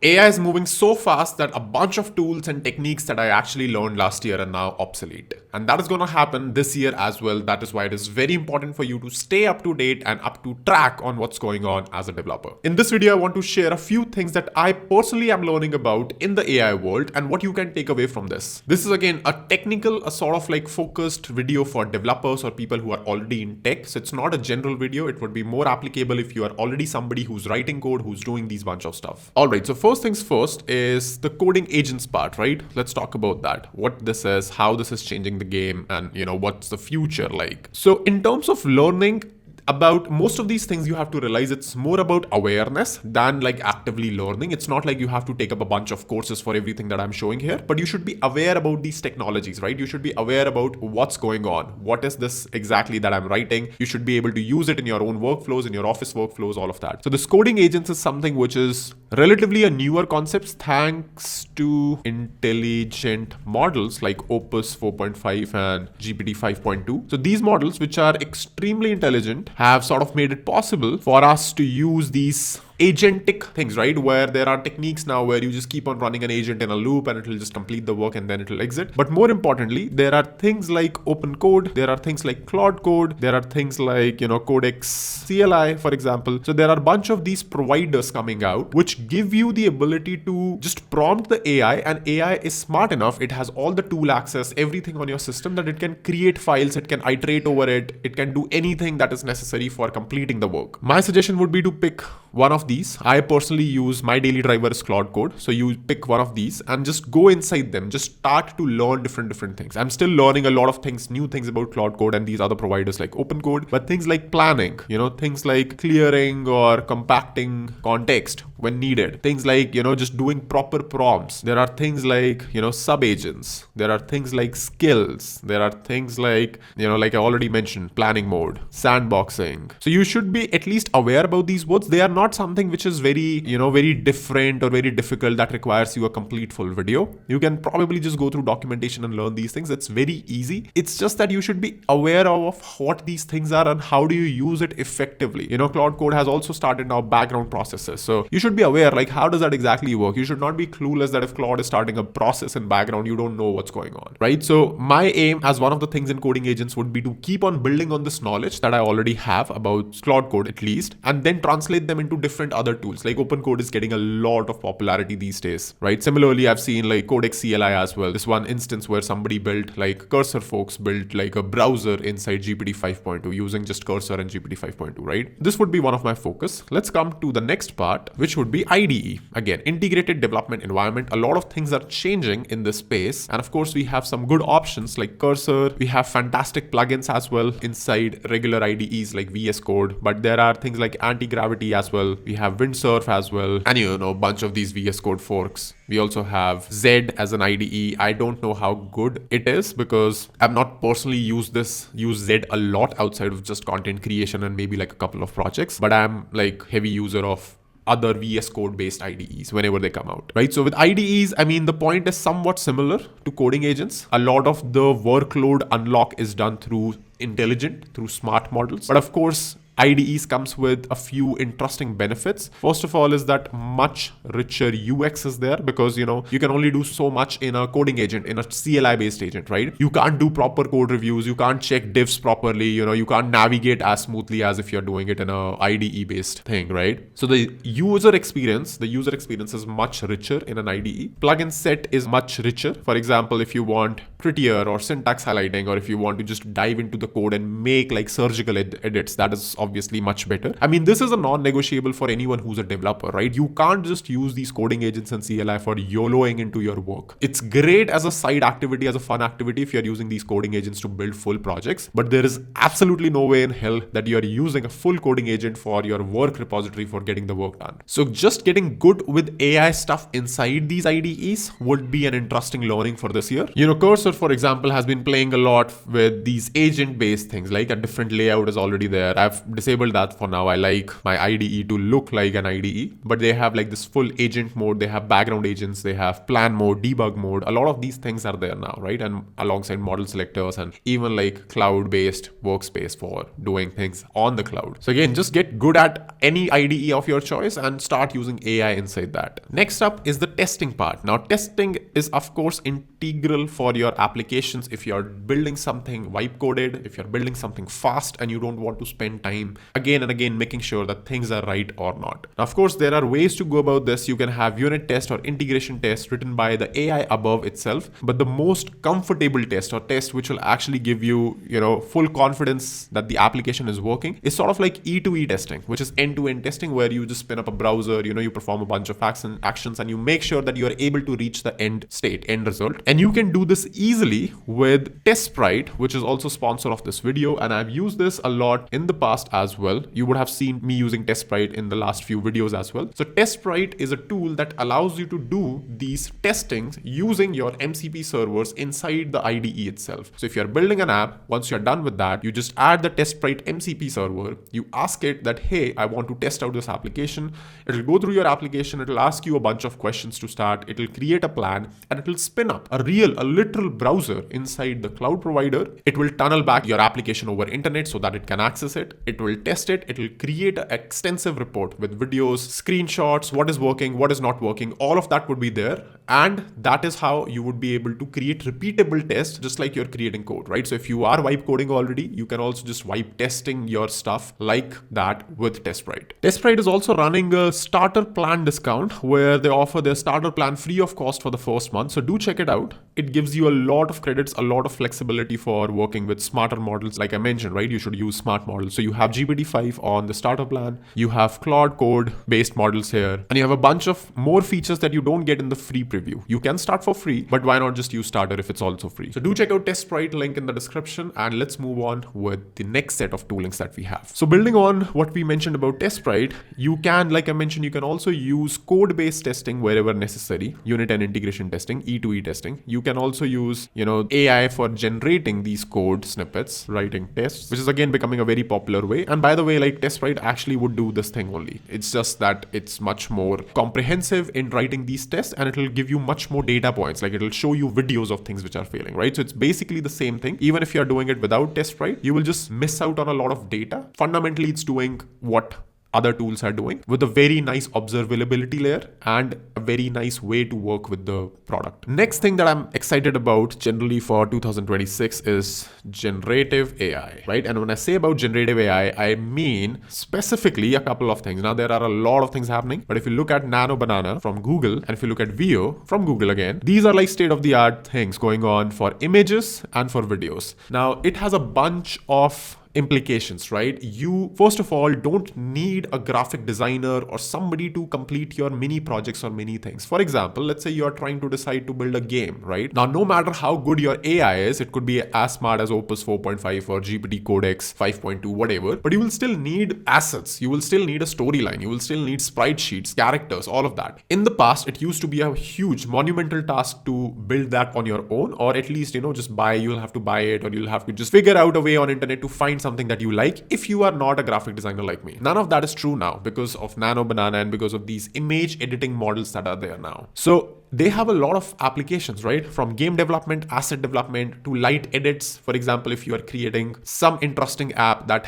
AI is moving so fast that a bunch of tools and techniques that I actually learned last year are now obsolete. And that is going to happen this year as well. That is why it is very important for you to stay up to date and up to track on what's going on as a developer. In this video, I want to share a few things that I personally am learning about in the AI world and what you can take away from this. This is again a technical, a sort of like focused video for developers or people who are already in tech. So it's not a general video. It would be more applicable if you are already somebody who's writing code, who's doing these bunch of stuff. All right. So first things first is the coding agents part, right? Let's talk about that. What this is, how this is changing the game, and what's the future like. So in terms of learning about most of these things, you have to realize it's more about awareness than like actively learning. It's not like you have to take up a bunch of courses for everything that I'm showing here, but you should be aware about these technologies, right? You should be aware about what's going on. What is this exactly that I'm writing? You should be able to use it in your own workflows, in your office workflows, all of that. So this coding agents is something which is relatively a newer concept thanks to intelligent models like Opus 4.5 and GPT 5.2. So these models, which are extremely intelligent, have sort of made it possible for us to use these agentic things, right? Where there are techniques now where you just keep on running an agent in a loop and it will just complete the work and then it will exit. But more importantly, there are things like open code, there are things like Claude Code, there are things like, Codex CLI, for example. So there are a bunch of these providers coming out which give you the ability to just prompt the AI, and AI is smart enough. It has all the tool access, everything on your system, that it can create files, it can iterate over it, it can do anything that is necessary for completing the work. My suggestion would be to pick one of these. I personally use, my daily driver is Claude Code. So you pick one of these and just go inside them. Just start to learn different things. I'm still learning a lot of things, new things about Claude Code and these other providers like Open Code, but things like planning, things like clearing or compacting context when needed. Things like, just doing proper prompts. There are things like, sub agents. There are things like skills. There are things like, like I already mentioned, planning mode, sandboxing. So you should be at least aware about these words. They are not something which is very, very different or very difficult that requires you a complete full video. You can probably just go through documentation and learn these things. It's very easy. It's just that you should be aware of what these things are and how do you use it effectively. Claude Code has also started now background processes. So you should be aware, like, how does that exactly work? You should not be clueless that if Claude is starting a process in background, you don't know what's going on, right? So my aim as one of the things in coding agents would be to keep on building on this knowledge that I already have about Claude Code at least, and then translate them into different other tools. Like Open Code is getting a lot of popularity these days, right? Similarly, I've seen like Codex CLI as well. This one instance where somebody built, like Cursor folks built like a browser inside GPT 5.2 using just Cursor and GPT 5.2, right? This would be one of my focus. Let's come to the next part, which would be IDE. Again, integrated development environment. A lot of things are changing in this space. And of course, we have some good options like Cursor. We have fantastic plugins as well inside regular IDEs like VS Code, but there are things like anti-gravity as well. We have Windsurf as well, and a bunch of these VS Code forks. We also have Z as an IDE. I don't know how good it is because I've not personally used Z a lot outside of just content creation and maybe like a couple of projects, but I'm like heavy user of other VS Code based IDEs whenever they come out, right? So with IDEs, the point is somewhat similar to coding agents. A lot of the workload unlock is done through smart models. But of course, IDEs comes with a few interesting benefits. First of all is that much richer UX is there because, you can only do so much in a coding agent, in a CLI based agent, right? You can't do proper code reviews. You can't check diffs properly. You can't navigate as smoothly as if you're doing it in a IDE based thing, right? So the user experience is much richer in an IDE. Plugin set is much richer. For example, if you want prettier or syntax highlighting, or if you want to just dive into the code and make like surgical edits, that is obviously much better. This is a non-negotiable for anyone who's a developer, right? You can't just use these coding agents and CLI for YOLOing into your work. It's great as a side activity, as a fun activity if you're using these coding agents to build full projects, but there is absolutely no way in hell that you're using a full coding agent for your work repository for getting the work done. So just getting good with AI stuff inside these IDEs would be an interesting learning for this year. Cursor, for example, has been playing a lot with these agent-based things, like a different layout is already there. I've disabled that for now. I like my IDE to look like an IDE, but they have like this full agent mode, they have background agents, they have plan mode, debug mode. A lot of these things are there now, right? And alongside model selectors and even like cloud-based workspace for doing things on the cloud. So again, just get good at any IDE of your choice and start using AI inside that. Next up is the testing part. Now, testing is of course integral for your applications. If you're building something wipe coded, if you're building something fast and you don't want to spend time again and again making sure that things are right or not. Now, of course, there are ways to go about this. You can have unit test or integration test written by the AI above itself, but the most comfortable test or test which will actually give you, full confidence that the application is working is sort of like E2E testing, which is end-to-end testing, where you just spin up a browser, you perform a bunch of actions and you make sure that you are able to reach the end state, end result. And you can do this easily with TestSprite, which is also sponsor of this video. And I've used this a lot in the past as well. You would have seen me using TestSprite in the last few videos as well. So TestSprite is a tool that allows you to do these testings using your MCP servers inside the IDE itself. So if you're building an app, once you're done with that, you just add the TestSprite MCP server. You ask it that, hey, I want to test out this application. It'll go through your application. It'll ask you a bunch of questions to start. It'll create a plan and it'll spin up a literal browser inside the cloud provider. It will tunnel back your application over internet so that it can access it. It will test it. It will create an extensive report with videos, screenshots, what is working, what is not working. All of that would be there. And that is how you would be able to create repeatable tests, just like you're creating code, right? So if you are wipe coding already, you can also just wipe testing your stuff like that with TestSprite. TestSprite is also running a starter plan discount where they offer their starter plan free of cost for the first month. So do check it out. It gives you a lot of credits, a lot of flexibility for working with smarter models. Like I mentioned, right? You should use smart models. So you have GPT-5 on the starter plan. You have Claude Code based models here. And you have a bunch of more features that you don't get in the free preview. You can start for free, but why not just use starter if it's also free? So do check out TestSprite, link in the description, and let's move on with the next set of toolings that we have. So building on what we mentioned about TestSprite, you can, like I mentioned, you can also use code-based testing wherever necessary, unit and integration testing, E2E testing. You can also use, AI for generating these code snippets, writing tests, which is again becoming a very popular way. And by the way, like TestSprite actually would do this thing only. It's just that it's much more comprehensive in writing these tests, and it'll give you much more data points. Like it'll show you videos of things which are failing, right? So it's basically the same thing. Even if you're doing it without TestSprite, you will just miss out on a lot of data. Fundamentally, it's doing what other tools are doing with a very nice observability layer and a very nice way to work with the product. Next thing that I'm excited about generally for 2026 is generative AI, right? And when I say about generative AI, I mean specifically a couple of things. Now, there are a lot of things happening, but if you look at Nano Banana from Google, and if you look at Veo from Google again, these are like state-of-the-art things going on for images and for videos. Now, it has a bunch of implications, right? You, first of all, don't need a graphic designer or somebody to complete your mini projects or mini things. For example, let's say you're trying to decide to build a game, right? Now, no matter how good your AI is, it could be as smart as Opus 4.5 or GPT Codex 5.2, whatever, but you will still need assets. You will still need a storyline. You will still need sprite sheets, characters, all of that. In the past, it used to be a huge monumental task to build that on your own, or at least, just buy, you'll have to buy it, or you'll have to just figure out a way on internet to find something that you like if you are not a graphic designer like me. None of that is true now because of Nano Banana and because of these image editing models that are there now. So they have a lot of applications, right? From game development, asset development to light edits. For example, if you are creating some interesting app that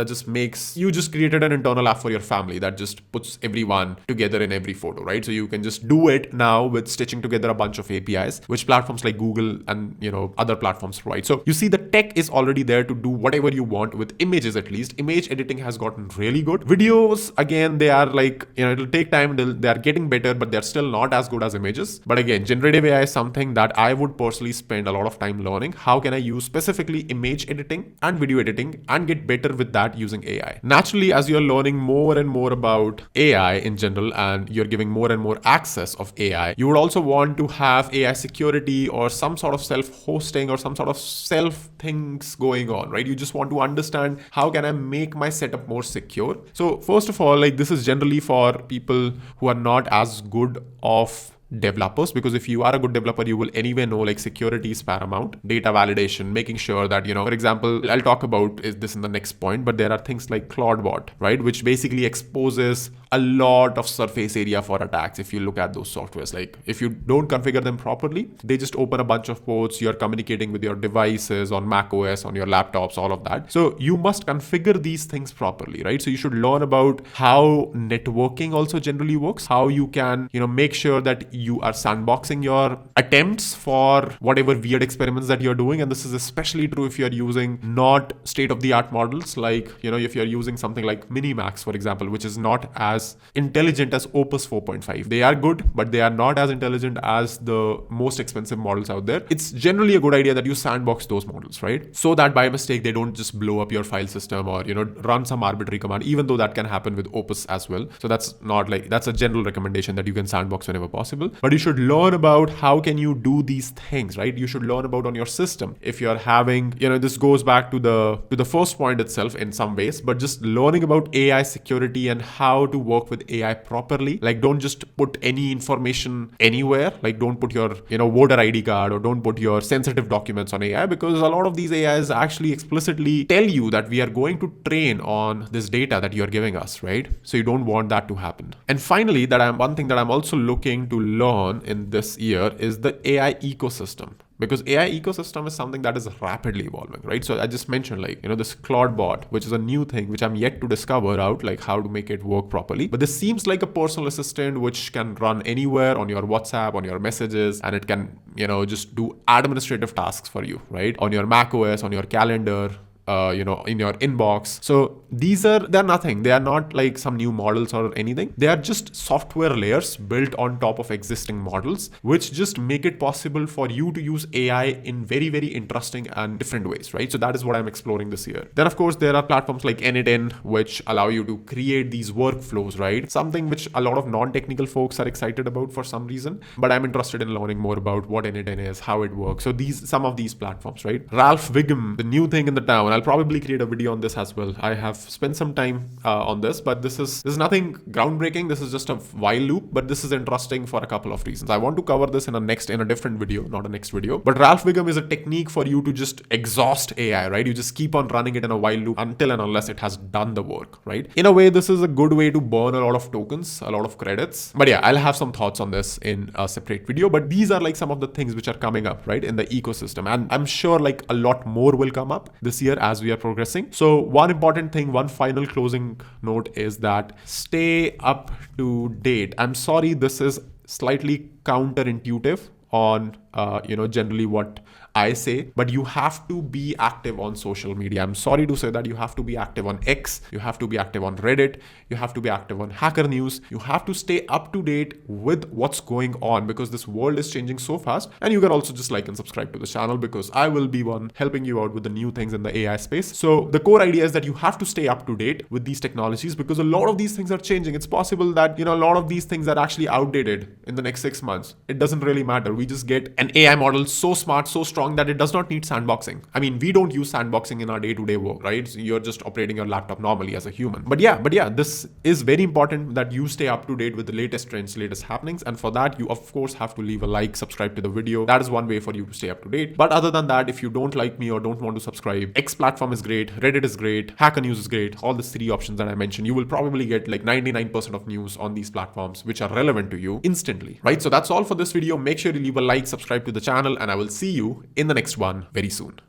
just makes, you just created an internal app for your family that just puts everyone together in every photo, right? So you can just do it now with stitching together a bunch of APIs, which platforms like Google and, other platforms provide. So you see the tech is already there to do whatever you want with images. At least image editing has gotten really good. Videos, again, they are like, it'll take time. They are getting better, but they're still not as good as images. But again, generative AI is something that I would personally spend a lot of time learning. How can I use specifically image editing and video editing and get better with that using AI? Naturally, as you're learning more and more about AI in general and you're giving more and more access of AI, you would also want to have AI security or some sort of self-hosting or some sort of self things going on, right? You just want to understand how can I make my setup more secure. So first of all, like this is generally for people who are not as good of developers, because if you are a good developer, you will anyway know like security is paramount, data validation, making sure that, for example, I'll talk about this in the next point, but there are things like Claudebot, right, which basically exposes a lot of surface area for attacks. If you look at those softwares, like if you don't configure them properly, they just open a bunch of ports. You're communicating with your devices on Mac OS, on your laptops, all of that. So you must configure these things properly, right? So you should learn about how networking also generally works, how you can, make sure that you are sandboxing your attempts for whatever weird experiments that you're doing. And this is especially true if you're using not state-of-the-art models, like, if you're using something like Minimax, for example, which is not as intelligent as Opus 4.5. They are good, but they are not as intelligent as the most expensive models out there. It's generally a good idea that you sandbox those models, right? So that by mistake, they don't just blow up your file system or, run some arbitrary command, even though that can happen with Opus as well. So that's a general recommendation that you can sandbox whenever possible. But you should learn about how can you do these things, right? You should learn about on your system. If you're having, this goes back to the first point itself in some ways, but just learning about AI security and how to work with AI properly. Like, don't just put any information anywhere. Like, don't put your, voter ID card or don't put your sensitive documents on AI, because a lot of these AIs actually explicitly tell you that we are going to train on this data that you're giving us, right? So you don't want that to happen. And finally, one thing that I'm also looking to learn in this year is the AI ecosystem. Because AI ecosystem is something that is rapidly evolving, right? So I just mentioned this Claudebot, which is a new thing, which I'm yet to discover out, like how to make it work properly. But this seems like a personal assistant, which can run anywhere on your WhatsApp, on your messages, and it can, just do administrative tasks for you, right? On your Mac OS, on your calendar, in your inbox. So they're nothing. They are not like some new models or anything. They are just software layers built on top of existing models, which just make it possible for you to use AI in very, very interesting and different ways, right? So that is what I'm exploring this year. Then, of course, there are platforms like N8N, which allow you to create these workflows, right? Something which a lot of non-technical folks are excited about for some reason, but I'm interested in learning more about what N8N is, how it works. So some of these platforms, right? Ralph Wiggum, the new thing in the town. I'll probably create a video on this as well. I have spent some time on this, but this is nothing groundbreaking. This is just a while loop, but this is interesting for a couple of reasons. I want to cover this in a different video, not a next video. But Ralph Wiggum is a technique for you to just exhaust AI, right? You just keep on running it in a while loop until and unless it has done the work, right? In a way, this is a good way to burn a lot of tokens, a lot of credits. But yeah, I'll have some thoughts on this in a separate video. But these are like some of the things which are coming up, right, in the ecosystem. And I'm sure like a lot more will come up this year as we are progressing. So one important thing, one final closing note is that stay up to date. I'm sorry, this is slightly counterintuitive on generally what I say, but you have to be active on social media. I'm sorry to say that you have to be active on X, you have to be active on Reddit, you have to be active on Hacker News. You have to stay up to date with what's going on, because this world is changing so fast. And you can also just like and subscribe to the channel, because I will be one helping you out with the new things in the AI space. So the core idea is that you have to stay up to date with these technologies, because a lot of these things are changing. It's possible that a lot of these things are actually outdated in the next 6 months. It doesn't really matter. We just get an AI model so smart, so strong that it does not need sandboxing. I mean, we don't use sandboxing in our day-to-day work, right? So you're just operating your laptop normally as a human. But yeah, this is very important that you stay up to date with the latest trends, latest happenings. And for that, you of course have to leave a like, subscribe to the video. That is one way for you to stay up to date. But other than that, if you don't like me or don't want to subscribe, X platform is great, Reddit is great, Hacker News is great. All the 3 options that I mentioned, you will probably get like 99% of news on these platforms which are relevant to you instantly, right? So that's all for this video. Make sure you leave a like, subscribe to the channel, and I will see you in the next one very soon.